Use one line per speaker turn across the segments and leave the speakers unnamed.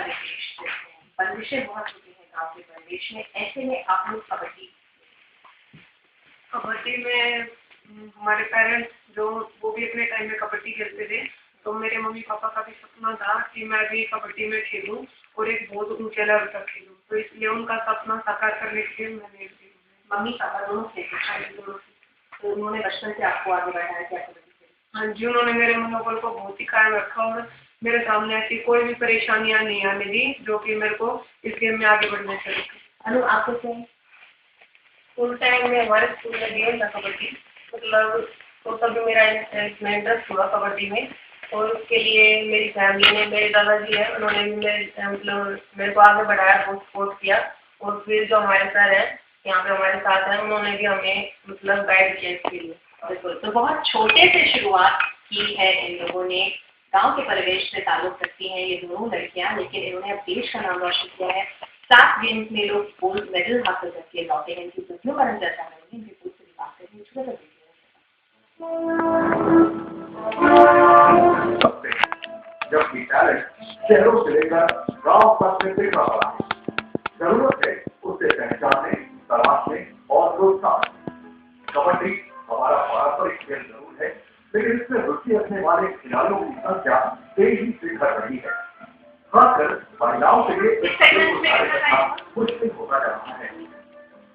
परिवेश बंदिशें बहुत होती हैं गाँव के परिवेश में, ऐसे में आप लोग
कबड्डी में हमारे पेरेंट्स जो वो भी अपने टाइम में कबड्डी खेलते थे, तो मेरे मम्मी पापा का भी सपना था कि मैं भी कबड्डी में खेलूं और एक बहुत ऊंचे लेवल तक खेलूं, तो इसलिए उनका सपना साकार करने के लिए मैंने
मम्मी पापा दोनों खेलते, तो उन्होंने बचपन से आपको आगे बढ़ाया क्या कबड्डी से?
हाँ जी, उन्होंने मेरे मनोबल को बहुत ही कायम रखा और मेरे सामने ऐसी कोई भी परेशानियां नहीं आने दी जो कि मेरे को इस गेम में आगे बढ़ने से रोके।
अनु आपको क्या
स्कूल टाइम में हमारे स्कूल में गेम था कबड्डी, मतलब तो तभी मेरा इंटरेस्ट हुआ कबड्डी में, और उसके लिए मेरी फैमिली ने, मेरे दादाजी है उन्होंने भी मेरे को आगे बढ़ाया, बहुत सपोर्ट किया, और फिर जो हमारे सर हैं यहाँ पे हमारे साथ हैं उन्होंने भी हमें मतलब गाइड किया इसके लिए।
बिल्कुल, तो बहुत छोटे से शुरुआत की है इन लोगों ने, गांव के परिवेश से ताल्लुक रखती हैं ये दोनों लड़कियां, लेकिन इन्होंने अब देश का नाम रोशन किया है। 7 गेम्स में लोग गोल्ड मेडल हासिल करके लौटे हैं। इनकी उपलब्धियों पर हम चर्चा करेंगे, इनकी पूरी से बात करेंगे।
जब टैलेंट शहरों से लेकर गांव तक में बिखरा पड़ा है, जरूरत है उसे पहचानने, तलाशने और प्रोत्साहन। कबड्डी हमारा पारंपरिक खेल जरूर है, लेकिन इसमें रुचि रखने वाले खिलाड़ियों की संख्या तेजी से घट रही है। खासकर महिलाओं के लिए मुश्किल होता जा रहा है,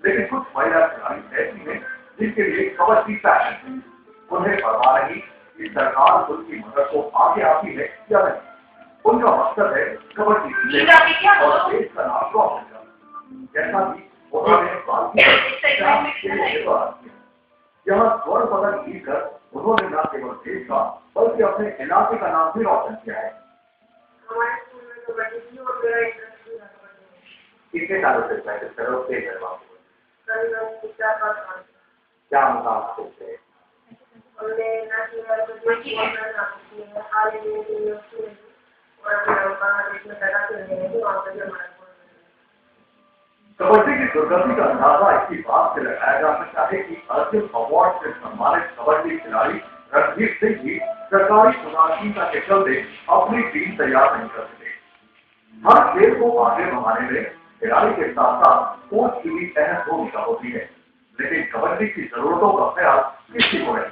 लेकिन कुछ महिला खिलाड़ी ऐसी हैं जिनके लिए कबड्डी पैशन है। उन्हें परवाह नहीं कि सरकार उनकी मदद को आगे आती है या नहीं। उनका मकसद है कबड्डी और देश का नाम रोशन करना। जैसा कि उन्होंने यहाँ स्वर्ण पदक जीतकर उन्होंने न केवल देश का बल्कि अपने इलाके का नाम भी रोशन किया है। कितने सालों से प्रैक्टिस करो क्या मुकाम सोचते हैं? कबड्डी की दुर्गति का अंदाजा इसी बात से लगाया जा सकता है कि अर्जुन अवार्ड से सम्मानित कबड्डी खिलाड़ी रणधीर सिंह भी सरकारी उदासीनता के चलते अपनी टीम तैयार नहीं कर सके। हर खेल को आगे बढ़ाने में खिलाड़ी के साथ साथ कोच की भी अहम भूमिका होती है, लेकिन कबड्डी की जरूरतों का ख्याल किसी को नहीं।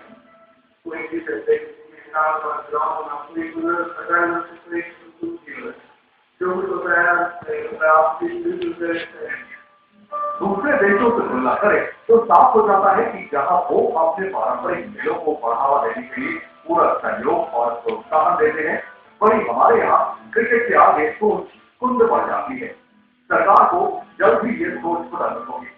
दूसरे देशों से तुलना करें तो साफ हो जाता है कि जहां वो अपने पारंपरिक खेलों को बढ़ावा देने के लिए पूरा सहयोग और प्रोत्साहन देते हैं, वहीं हमारे यहाँ क्रिकेट के आगे सोच कुंद बढ़ जाती है। सरकार को जल्द ही ये सोच बदलनी होगी,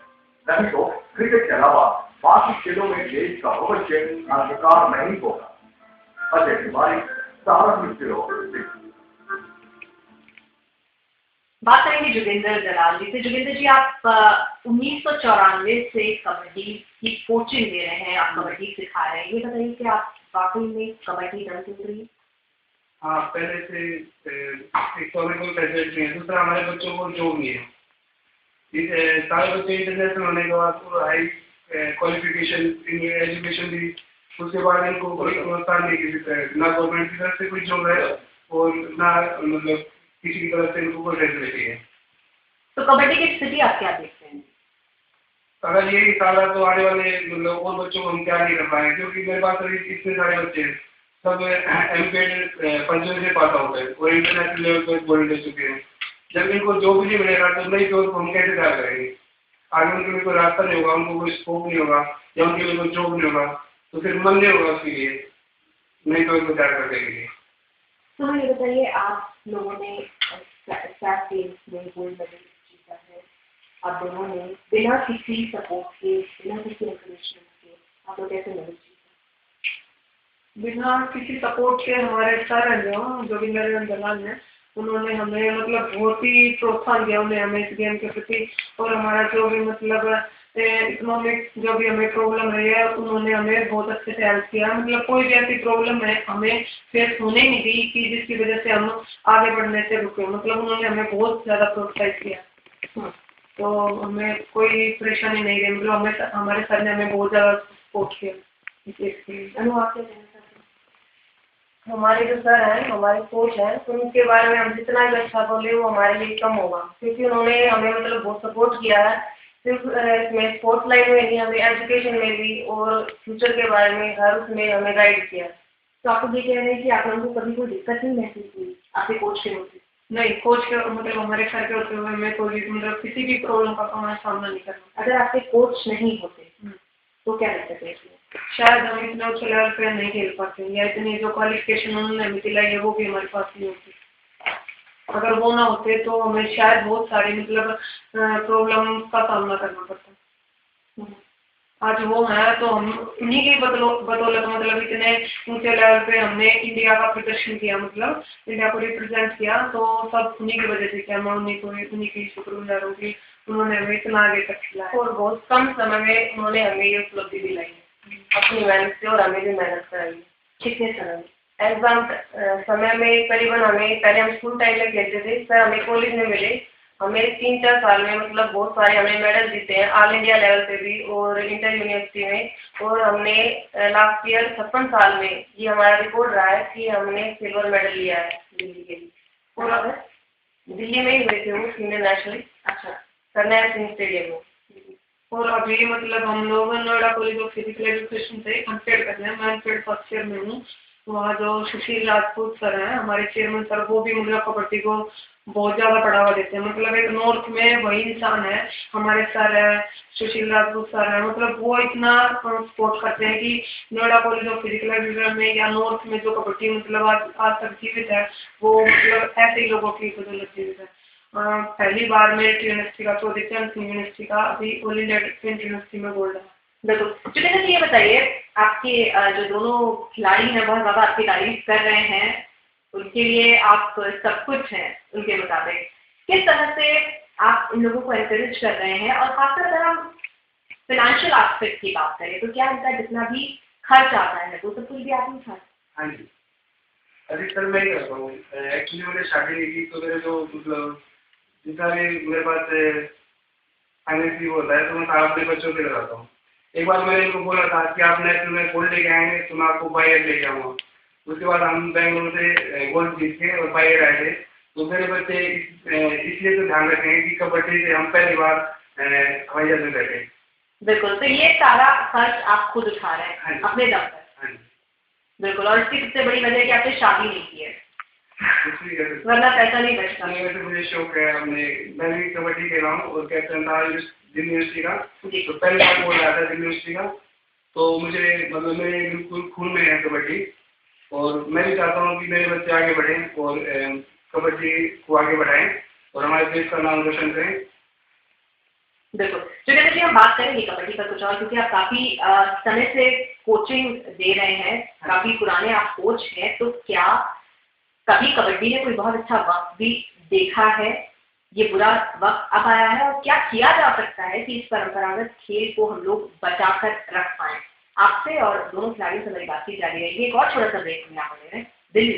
नहीं तो क्रिकेट के अलावा बाकी खेलों में देश का भविष्य अंधकार नहीं होगा। अजय तिवारी, सहारनपुर।
बात करेंगे जोगिंदर दलाल जी से। जोगिंदर जी, आप 1994 से कबड्डी की कोचिंग दे रहे हैं, आप कबड्डी सिखा रहे हैं, ये बताइए कि आप वाकई में कबड्डी रन चल रही है?
हाँ, पहले से एक फैसिलिटी है, दूसरा हमारे बच्चों को जॉब नहीं है। सारे बच्चे इंटरनेशनल होने के बाद हाई क्वालिफिकेशन एजुकेशन दी, उसके बाद इनको कोई प्रोत्साहन नहीं किसी ना गवर्नमेंट की तरफ से कोई जॉब है और ना मतलब किसी की तरफ से इनको कोई फैसिलिटी है।
तो कबड्डी की स्थिति आप क्या देखते हैं?
अगर यही साला तो आने वाले मतलब और बच्चों को हम क्या नहीं कर पाए, क्योंकि मेरे पास अभी इतने सारे बच्चे हैं, सब एमपेड पंचम से पास आउट है और इंटरनेशनल लेवल पर बोल दे चुके हैं। जब इनको जॉब नहीं मिलेगा तो नहीं तो हम कैसे तैयार करेंगे? आगे उनके लिए कोई रास्ता नहीं होगा, उनको कोई स्कोप नहीं होगा या उनके लिए कोई जॉब नहीं होगा, तो फिर मन नहीं होगा उसके लिए, नहीं तो इनको तैयार कर देंगे।
तो ये बताइए, आप लोगों ने में गोल्ड मेडल जीता है, आप दोनों ने बिना किसी सपोर्ट के, बिना किसी एनकरेजमेंट के आप लोग कैसे मेडल जीते?
बिना किसी सपोर्ट के हमारे सर हैं जो जोगिंदर दलाल हैं, उन्होंने हमें मतलब बहुत ही प्रोत्साहन दिया उन्हें हमें इस गेम के प्रति, और हमारा जो भी मतलब इकोनॉमिक जो भी हमें प्रॉब्लम है उन्होंने हमें बहुत अच्छे से हेल्प किया। मतलब कोई भी ऐसी प्रॉब्लम है हमें फेस होने नहीं दी कि जिसकी वजह से हम आगे बढ़ने से रुके। मतलब उन्होंने हमें बहुत ज़्यादा प्रोत्साहित किया, तो हमें कोई परेशानी नहीं रही। मतलब हमें हमारे सर ने हमें बहुत ज़्यादा सपोर्ट किया।
अनुवाद क्या कहना चाहते हैं?
हमारे जो सर हैं, हमारे कोच हैं, तो उनके बारे में हम जितना भी अच्छा बोले वो हमारे लिए कम होगा, क्योंकि उन्होंने हमें मतलब बहुत सपोर्ट किया है, सिर्फ इसमें स्पोर्ट्स लाइन में नहीं, हमें एजुकेशन में भी और फ्यूचर के बारे में हर उसमें हमें गाइड किया।
तो आपको ये कह रहे हैं कि आप लोगों को कभी कोई दिक्कत नहीं महसूस हुई आपके कोच के होते?
नहीं, कोच के मतलब हमारे सर के होते हुए हमें कोई मतलब किसी भी प्रॉब्लम का हमें सामना नहीं करना।
अगर आपके कोच नहीं होते तो क्या लगता है?
शायद हम इतना उच्च लेवल पे नहीं खेल पाते, या इतनी जो क्वालिफिकेशन उन्होंने हमें दिलाई है वो भी हमारे पास नहीं होती। अगर वो ना होते तो हमें शायद बहुत सारे मतलब प्रॉब्लम का सामना करना पड़ता। आज वो है तो हम उन्हीं की बदौलत मतलब इतने ऊंचे लेवल पे हमने इंडिया का प्रदर्शन किया, मतलब इंडिया को रिप्रेजेंट किया, तो सब उन्हीं की वजह से किया। मैं उन्हीं की शुक्रगुजार हूँ कि उन्होंने हमें इतना आगे तक खिलाया और बहुत कम समय में उन्होंने हमें ये उपलब्धि दिलाई है अपनी मेहनत से, और हमें भी मेहनत कराई है।
कितने समय में?
एग्जाम समय में करीबन हमें पहले हम स्कूल टाइम में खेलते थे, सर हमें कॉलेज में मिले, हमें 3-4 साल में मतलब बहुत सारे हमने मेडल जीते हैं ऑल इंडिया लेवल पे भी और इंटर यूनिवर्सिटी में, और हमने लास्ट ईयर 56 साल में ये हमारा रिकॉर्ड रहा है कि हमने सिल्वर मेडल लिया है दिल्ली के लिए। और अगर दिल्ली में ही हुए थे वो सीनियर नेशनल, अच्छा, करनैल सिंह स्टेडियम में। और अभी मतलब हम लोग Noida college of physical education से अनपेड कर रहे हैं, मैं अनपेड फर्स्ट ईयर में हूँ। वहाँ जो सुशील राजपूत सर हैं हमारे चेयरमैन सर, वो भी मतलब कबड्डी को बहुत ज़्यादा बढ़ावा देते हैं। मतलब एक नॉर्थ में वही इंसान है, हमारे सर है सुशील राजपूत सर है, मतलब वो इतना सपोर्ट करते हैं कि Noida college of physical education में या नॉर्थ में जो कबड्डी मतलब आज तक जीवित है, वो मतलब ऐसे ही लोगों की बदौलत जीवित है। पहली बार मेरिट यूनिवर्सिटी का, चौधरी चरण सिंह यूनिवर्सिटी का, अभी ऑल इंडिया यूनिवर्सिटी में गोल्ड है।
बिल्कुल। चुनिंदा जी, ये बताइए, आपके जो दोनों खिलाड़ी हैं बहुत ज़्यादा आपकी तारीफ कर रहे हैं, उनके लिए आप सब कुछ हैं उनके मुताबिक, किस तरह से आप इन लोगों को एनकरेज कर रहे हैं? और खासकर अगर हम फाइनेंशियल एस्पेक्ट की बात करें तो क्या इनका जितना भी खर्च आता है वो सब कुछ भी आप ही उठाते?
हाँ जी, अधिकतर मैं ही करता हूँ। एक्चुअली मैंने शादी नहीं की, तो मेरे जो मतलब जितना भी मेरे पास फाइनेंशियली होता है तो मैं सारा अपने बच्चों के लगाता हूँ। एक बार मैंने इनको बोला था कि आप नेशनल में गोल्ड लेके आएंगे तो मैं आपको बायर लेके आऊँगा। उसके बाद हम बेंगलुरु से गोल्ड जीत के और बायर आए थे। तो मेरे बच्चे इसलिए तो ध्यान रखें कि कबड्डी से हम पहली बार हवाई जहाज में बैठे।
बिल्कुल, तो ये सारा खर्च आप खुद उठा रहे हैं?
हाँ जी।
अपने दम पर?
हाँ जी,
बिल्कुल। और इसकी सबसे बड़ी वजह है कि आपने शादी नहीं की है, वरना पैसा नहीं बचता।
वैसे मुझे शौक है, मैं भी कबड्डी खेला हूँ और कैप्टन था दिल्ली यूनिवर्सिटी का, तो पहले बार बोल रहा था दिल्ली यूनिवर्सिटी का, तो मुझे मतलब मेरे बिल्कुल खून में है कबड्डी, और मैं भी चाहता हूँ कि मेरे बच्चे आगे बढ़ें और कबड्डी को आगे बढ़ाएं और हमारे देश का नाम रोशन करें।
बिल्कुल। चुनिंदा जी, हम बात करेंगे कबड्डी पर कुछ और, क्योंकि आप काफ़ी समय से कोचिंग दे रहे हैं, काफ़ी पुराने आप कोच हैं, तो क्या कभी कबड्डी ने कोई बहुत अच्छा वक्त भी देखा है? ये बुरा वक्त अब आया है, और क्या किया जा सकता है कि इस परंपरागत खेल को हम लोग बचा कर रख पाएं? आपसे और दोनों खिलाड़ियों से मेरी बातचीत जारी रहेगी। एक और छोटा सा ब्रेक में यहाँ पर दिल्ली।